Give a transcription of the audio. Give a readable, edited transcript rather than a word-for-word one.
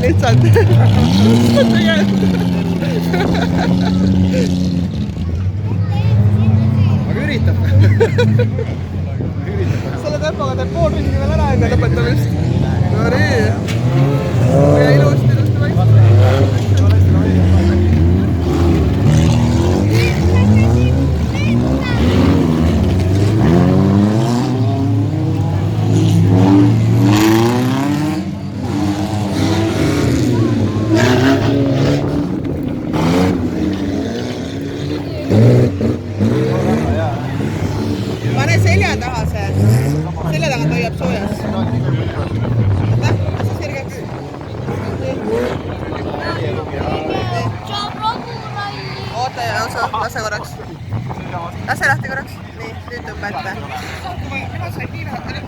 lihtsalt. aga üritab. Selle tempoga teeb pool ringi veel ära enne lõpetamist. No nii. Ja ilusti vaikselt. Pane selja taha see. Selja tagant hoiab soojas. Lase sirgeks. Oota ja lase korraks. Lase lahti korraks. Nii, nüüd tõmba ette. Mina sain nii